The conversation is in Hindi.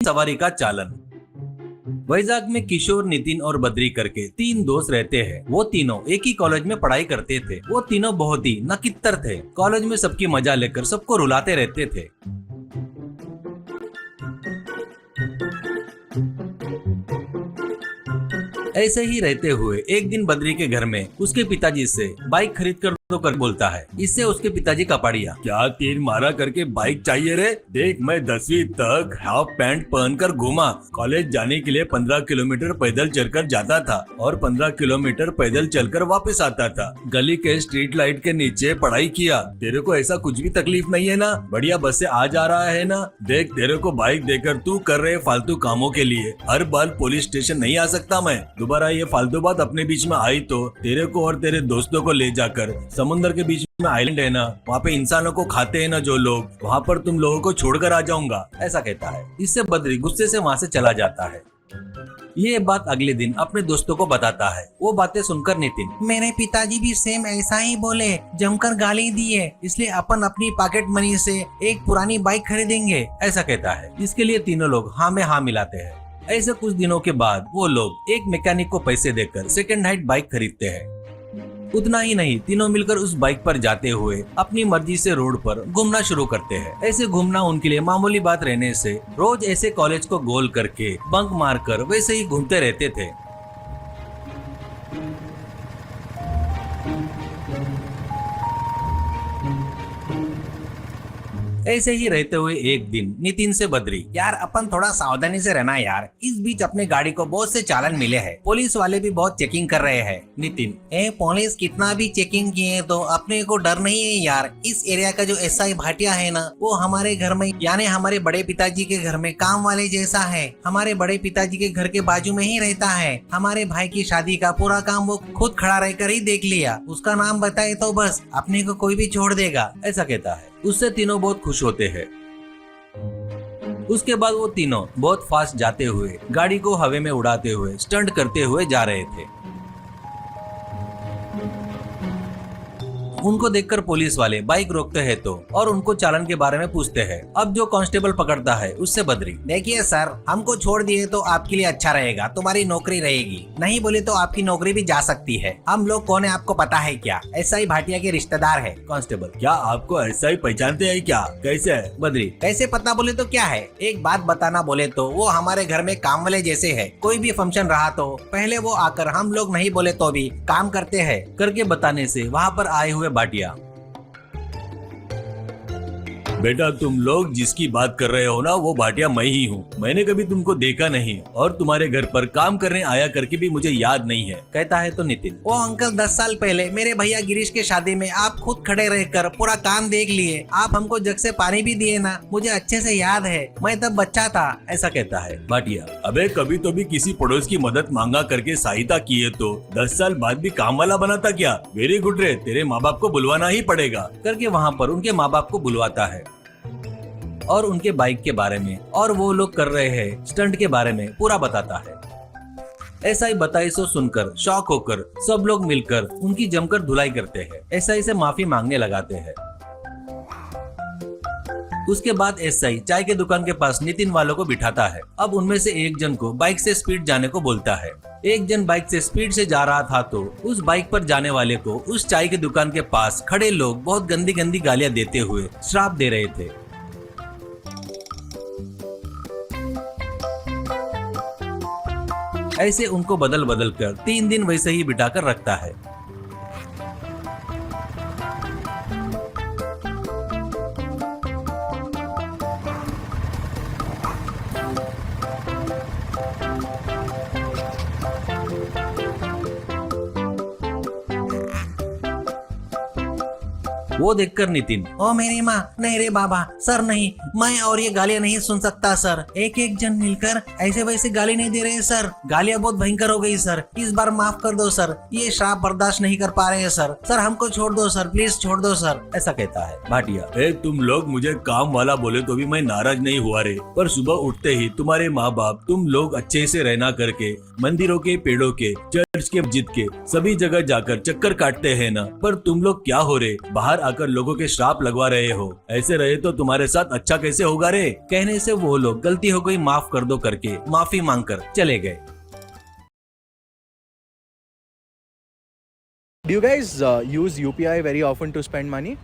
सवारी का चालन। वैजाग में किशोर, नितिन और बद्री करके 3 दोस्त रहते हैं। वो तीनों एक ही कॉलेज में पढ़ाई करते थे। वो तीनों बहुत ही नकित्तर थे। कॉलेज में सबकी मजा लेकर सबको रुलाते रहते थे। ऐसे ही रहते हुए एक दिन बद्री के घर में उसके पिताजी से बाइक खरीद कर दो कर बोलता है। इससे उसके पिताजी कपाड़िया, क्या तीर मारा करके बाइक चाहिए रे? देख, मैं 10वीं तक हाफ पैंट पहनकर घूमा। कॉलेज जाने के लिए 15 किलोमीटर पैदल चलकर जाता था और 15 किलोमीटर पैदल चलकर वापस आता था। गली के स्ट्रीट लाइट के नीचे पढ़ाई किया। तेरे को ऐसा कुछ भी तकलीफ नहीं है ना? बढ़िया बस से आ जा रहा है ना? देख, तेरे को बाइक देकर तू कर रहे फालतू कामों के लिए हर बार पुलिस स्टेशन नहीं आ सकता मैं। दोबारा ये फालतू बात अपने बीच में आई तो तेरे को और तेरे दोस्तों को ले जाकर समुद्र के बीच में आइलैंड है ना, वहाँ पे इंसानों को खाते हैं ना जो लोग, वहाँ पर तुम लोगों को छोड़कर आ जाऊंगा, ऐसा कहता है। इससे बद्री गुस्से से वहाँ से चला जाता है। ये बात अगले दिन अपने दोस्तों को बताता है। वो बातें सुनकर नितिन, मेरे पिताजी भी सेम ऐसा ही बोले, जमकर गाली दिए, इसलिए अपन अपनी पॉकेट मनी से एक पुरानी बाइक खरीदेंगे, ऐसा कहता है। इसके लिए तीनों लोग हाँ में हाँ मिलाते हैं। ऐसे कुछ दिनों के बाद वो लोग एक मैकेनिक को पैसे देकर सेकंड हैंड बाइक खरीदते हैं। उतना ही नहीं, तीनों मिलकर उस बाइक पर जाते हुए अपनी मर्जी से रोड पर घूमना शुरू करते हैं। ऐसे घूमना उनके लिए मामूली बात रहने से रोज ऐसे कॉलेज को गोल करके बंक मारकर वैसे ही घूमते रहते थे। ऐसे ही रहते हुए एक दिन नितिन से बद्री, यार अपन थोड़ा सावधानी से रहना यार, इस बीच अपने गाड़ी को बहुत से चालान मिले हैं, पुलिस वाले भी बहुत चेकिंग कर रहे हैं। नितिन, पुलिस कितना भी चेकिंग किए तो अपने को डर नहीं है यार। इस एरिया का जो एसआई भाटिया है ना, वो हमारे घर में यानी हमारे बड़े पिताजी के घर में काम वाले जैसा है। हमारे बड़े पिताजी के घर के बाजू में ही रहता है। हमारे भाई की शादी का पूरा काम वो खुद खड़ा रहकर ही देख लिया। उसका नाम बताए तो बस अपने को कोई भी छोड़ देगा, ऐसा कहता है। उससे तीनों बहुत खुश होते हैं। उसके बाद वो तीनों बहुत फास्ट जाते हुए गाड़ी को हवा में उड़ाते हुए स्टंट करते हुए जा रहे थे। उनको देखकर पुलिस वाले बाइक रोकते हैं तो और उनको चालान के बारे में पूछते हैं। अब जो कांस्टेबल पकड़ता है उससे बद्री, देखिए सर, हमको छोड़ दिए तो आपके लिए अच्छा रहेगा, तुम्हारी नौकरी रहेगी, नहीं बोले तो आपकी नौकरी भी जा सकती है। हम लोग कौन है आपको पता है क्या? एसआई भाटिया के रिश्तेदार है। कांस्टेबल, क्या आपको एसआई पहचानते हैं क्या? कैसे? बद्री, कैसे पता बोले तो क्या है, एक बात बताना बोले तो वो हमारे घर में काम वाले जैसे है। कोई भी फंक्शन रहा तो पहले वो आकर हम लोग नहीं बोले तो भी काम करते हैं, करके बताने से वहाँ पर आए हुए भाटिया, बेटा तुम लोग जिसकी बात कर रहे हो ना, वो भाटिया मैं ही हूँ। मैंने कभी तुमको देखा नहीं और तुम्हारे घर पर काम करने आया करके भी मुझे याद नहीं है, कहता है तो नितिन, वो अंकल 10 साल पहले मेरे भैया गिरीश के शादी में आप खुद खड़े रहकर पूरा काम देख लिए, आप हमको जग से पानी भी दिए ना, मुझे अच्छे से याद है, मैं तब बच्चा था, ऐसा कहता है भाटिया। अबे कभी तो भी किसी पड़ोस की मदद मांगा करके सहायता किए तो 10 साल बाद भी काम वाला बनाता क्या? वेरी गुड रे, तेरे माँ बाप को बुलवाना ही पड़ेगा, करके वहाँ पर उनके माँ बाप को बुलवाता है और उनके बाइक के बारे में और वो लोग कर रहे हैं स्टंट के बारे में पूरा बताता है। ऐसा ही बताई सो सुनकर शॉक होकर सब लोग मिलकर उनकी जमकर धुलाई करते हैं। एसआई से माफी मांगने लगाते हैं। उसके बाद एसआई चाय के दुकान के पास नितिन वालों को बिठाता है। अब उनमें से एक जन को बाइक से स्पीड जाने को बोलता है। एक जन बाइक से स्पीड से जा रहा था तो उस बाइक पर जाने वाले को उस चाय की दुकान के पास खड़े लोग बहुत गंदी गंदी गालियां देते हुए श्राप दे रहे थे। ऐसे उनको बदल बदल कर 3 दिन वैसे ही बिठाकर रखता है। वो देखकर नितिन, ओ मेरी माँ, नहीं रे बाबा, सर नहीं, मैं और ये गालियां नहीं सुन सकता सर। एक एक जन मिलकर ऐसे वैसे गाली नहीं दे रहे सर, गालियां बहुत भयंकर हो गई सर, इस बार माफ कर दो सर, ये श्राप बर्दाश्त नहीं कर पा रहे हैं सर, सर हमको छोड़ दो सर, प्लीज छोड़ दो सर, ऐसा कहता है भाटिया। तुम लोग मुझे काम वाला बोले तो भी मैं नाराज नहीं हुआ रे, पर सुबह उठते ही तुम्हारे माँ बाप तुम लोग अच्छे से रहना करके मंदिरों के, पेड़ों के, चर्च के, मस्जिद के सभी जगह जाकर चक्कर काटते हैं ना, पर तुम लोग क्या हो रे, बाहर आकर लोगों के श्राप लगवा रहे हो। ऐसे रहे तो तुम्हारे साथ अच्छा कैसे होगा रे। कहने से वो लोग गलती हो गई माफ कर दो करके माफी मांगकर चले गए। Do you guys use UPI very often to spend money?